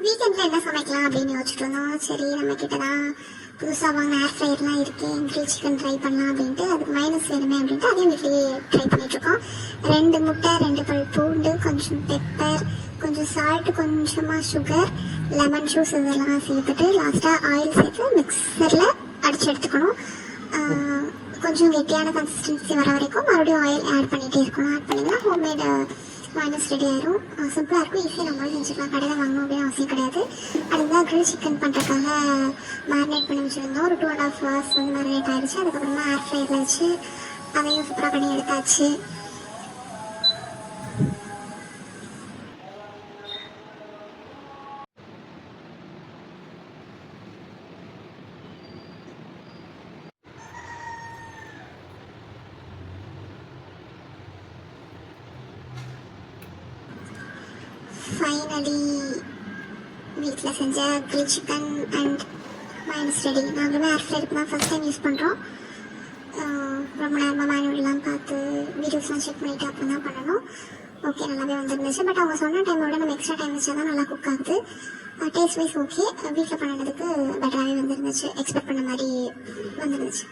வீக்கெண்டில் என்ன சமைக்கலாம் அப்படின்னு யோசிச்சுட்டு இருந்தோம். சரி, நம்ம கிட்ட தான் புதுசாக வாங்கின ஏர் ஃப்ரையர்லாம் இருக்குது, கிரில் சிக்கன் ட்ரை பண்ணலாம் அப்படின்ட்டு அதுக்கு மைனஸ் வேணுமே அப்படின்ட்டு அதையும் வீட்லேயே ட்ரை பண்ணிகிட்ருக்கோம். 2 முட்டை, 2 பல் பூண்டு, கொஞ்சம் பெப்பர், கொஞ்சம் சால்ட், கொஞ்சமாக சுகர், லெமன் ஜூஸ் இதெல்லாம் சேர்த்துட்டு லாஸ்ட்டாக ஆயில் சேர்த்து மிக்சரில் அடித்து எடுத்துக்கணும். கொஞ்சம் கெட்டியான கன்சிஸ்டன்சி வர வரைக்கும் மறுபடியும் ஆயில் ஆட் பண்ணிகிட்டே இருக்கணும். ஆட் பண்ணிங்கன்னா ஹோம்மேட் மைனஸ் ரெடி ஆயிரும். சிம்பிளாக இருக்கும், ஈஸியாக நம்மளும் செஞ்சுக்கலாம். கடையில் வாங்கணும் அப்படின்னு அவசியம் கிடையாது. அதுதான் கிரில் சிக்கன் பண்ணுறதுக்காக மேரினேட் பண்ணி வச்சுருந்தோம். ஒரு 2.5 hours வந்து மேரினேட் ஆகிடுச்சு. அதுக்கப்புறமா ஏர் ஃப்ரையரில் வச்சு அதையும் சூப்பராக பண்ணி எடுத்தாச்சு. ஃபைனலி வீட்டில் செஞ்ச grill chicken and minus ready. நாங்களுமே ஏர் ஃப்ரையருக்கு தான் ஃபஸ்ட் டைம் யூஸ் பண்ணுறோம். ரொம்ப நேரமாக மேனுவல்லாம் பார்த்து வீடியோஸ்லாம் செக் பண்ணிவிட்டு அப்புறம் தான் பண்ணணும். ஓகே, நல்லாவே வந்துருந்துச்சு. பட் அவங்க சொன்ன டைமை விட நம்ம எக்ஸ்ட்ரா டைம் வச்சா தான் நல்லா குக் ஆகுது. டேஸ்ட் வைஸ் ஓகே, வீட்டில் பண்ணினதுக்கு பெட்டராகவே வந்துருந்துச்சு. எக்ஸ்பெக்ட் பண்ண மாதிரி வந்துருந்துச்சு.